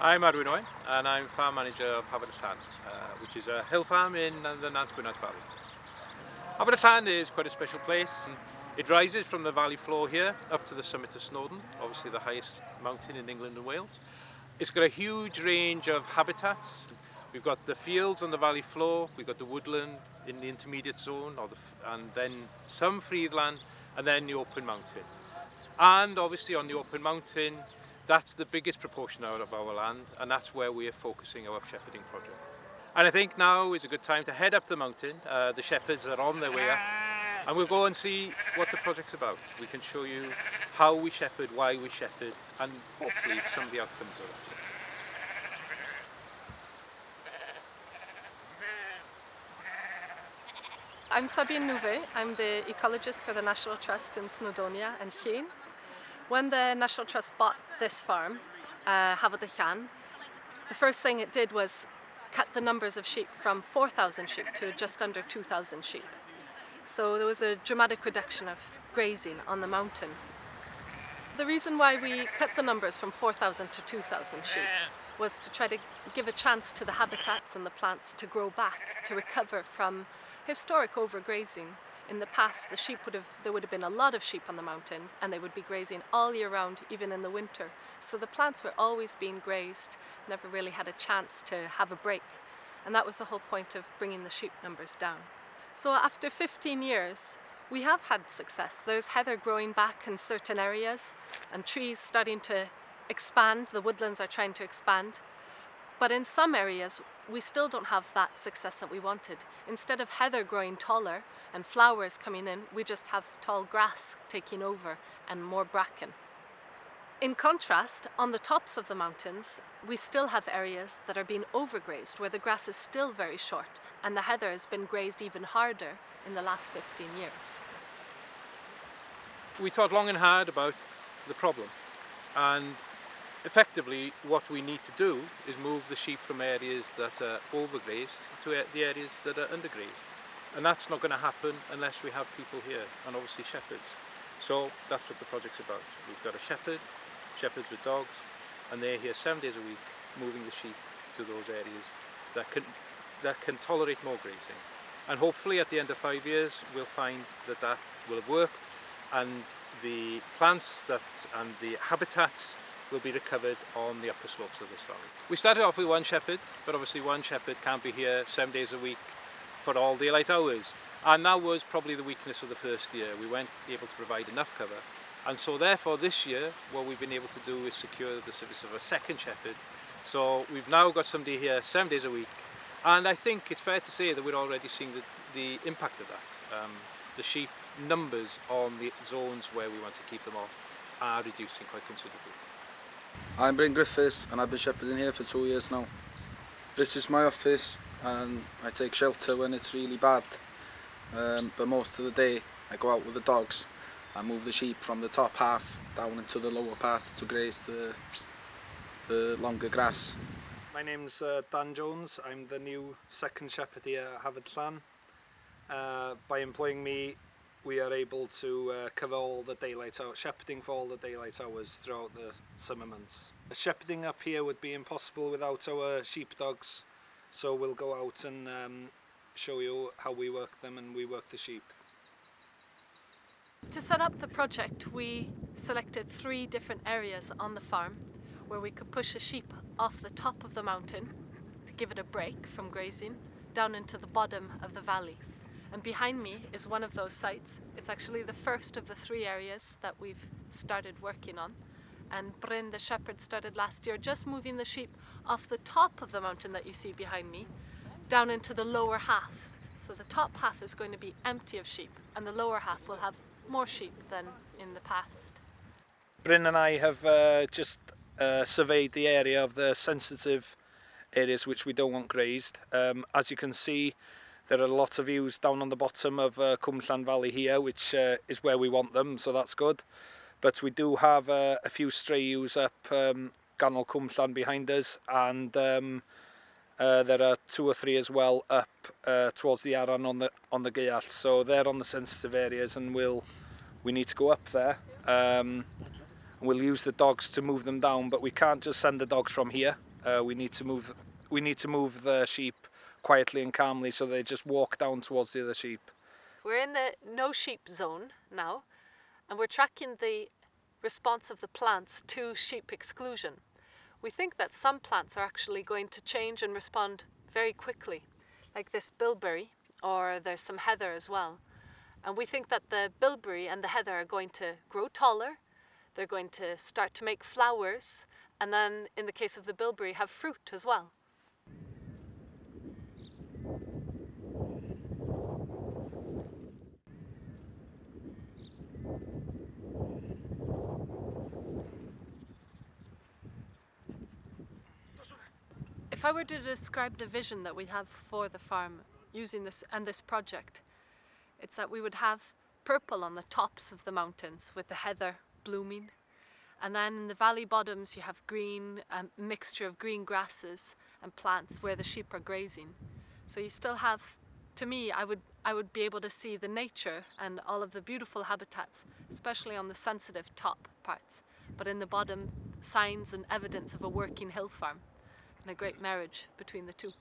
I'm Arwyn Owen and I'm farm manager of Hafod y Llan, which is a hill farm in the Gwynedd Valley. Hafod y Llan is quite a special place. It rises from the valley floor here up to the summit of Snowdonia, obviously the highest mountain in England and Wales. It's got a huge range of habitats. We've got the fields on the valley floor, we've got the woodland in the intermediate zone, and then some freeland, and then the open mountain. And obviously on the open mountain, that's the biggest proportion out of our land, and that's where we're focusing our shepherding project. And I think now is a good time to head up the mountain. The shepherds are on their way up, and we'll go and see what the project's about. We can show you how we shepherd, why we shepherd, and hopefully some of the outcomes of that. I'm Sabine Nouvet. I'm the ecologist for the National Trust in Snowdonia and Llan. When the National Trust bought this farm, Hafod y Llan, the first thing it did was cut the numbers of sheep from 4,000 sheep to just under 2,000 sheep. So there was a dramatic reduction of grazing on the mountain. The reason why we cut the numbers from 4,000 to 2,000 sheep was to try to give a chance to the habitats and the plants to grow back, to recover from historic overgrazing. In the past, there would have been a lot of sheep on the mountain, and they would be grazing all year round, even in the winter. So the plants were always being grazed, never really had a chance to have a break. And that was the whole point of bringing the sheep numbers down. So after 15 years, we have had success. There's heather growing back in certain areas, and trees starting to expand. The woodlands are trying to expand. But in some areas, we still don't have that success that we wanted. Instead of heather growing taller and flowers coming in, we just have tall grass taking over and more bracken. In contrast, on the tops of the mountains, we still have areas that are being overgrazed, where the grass is still very short and the heather has been grazed even harder in the last 15 years. We thought long and hard about the problem, and effectively what we need to do is move the sheep from areas that are overgrazed to the areas that are undergrazed. And that's not going to happen unless we have people here, and obviously shepherds. So that's what the project's about. We've got a shepherds with dogs, and they're here 7 days a week moving the sheep to those areas that can tolerate more grazing. And hopefully at the end of 5 years we'll find that will have worked, and the plants and the habitats will be recovered on the upper slopes of this valley. We started off with one shepherd, but obviously one shepherd can't be here 7 days a week for all daylight hours. And that was probably the weakness of the first year. We weren't able to provide enough cover. And so therefore this year, what we've been able to do is secure the service of a second shepherd. So we've now got somebody here 7 days a week. And I think it's fair to say that we're already seeing the impact of that. The sheep numbers on the zones where we want to keep them off are reducing quite considerably. I'm Bryn Griffiths and I've been shepherding here for 2 years now. This is my office and I take shelter when it's really bad, but most of the day I go out with the dogs and move the sheep from the top half down into the lower parts to graze the longer grass. My name's Dan Jones. I'm the new second shepherd here at Hafod y Llan. By employing me, we are able to cover all the daylight hours, shepherding for all the daylight hours throughout the summer months. Shepherding up here would be impossible without our sheepdogs, so we'll go out and show you how we work them, and we work the sheep. To set up the project, we selected 3 different areas on the farm where we could push a sheep off the top of the mountain to give it a break from grazing down into the bottom of the valley. And behind me is one of those sites. It's actually the first of the 3 areas that we've started working on. And Bryn, the shepherd, started last year just moving the sheep off the top of the mountain that you see behind me down into the lower half. So the top half is going to be empty of sheep, and the lower half will have more sheep than in the past. Bryn and I have just surveyed the area of the sensitive areas which we don't want grazed. As you can see, there are lots of views down on the bottom of Cwm Llan Valley here, which is where we want them, so that's good. But we do have a few stray ewes up Ganol Cwm Llan behind us, and there are 2 or 3 as well up towards the Aran on the Gaeall. So they're on the sensitive areas, and we need to go up there. We'll use the dogs to move them down, but we can't just send the dogs from here we need to move the sheep quietly and calmly, so they just walk down towards the other sheep. We're in the no sheep zone now, and we're tracking the response of the plants to sheep exclusion. We think that some plants are actually going to change and respond very quickly, like this bilberry, or there's some heather as well. And we think that the bilberry and the heather are going to grow taller, they're going to start to make flowers, and then in the case of the bilberry, have fruit as well. If I were to describe the vision that we have for the farm using this and this project, it's that we would have purple on the tops of the mountains with the heather blooming, and then in the valley bottoms you have green, a mixture of green grasses and plants where the sheep are grazing. So you still have, to me, I would be able to see the nature and all of the beautiful habitats, especially on the sensitive top parts, but in the bottom, signs and evidence of a working hill farm, and a great marriage between the two.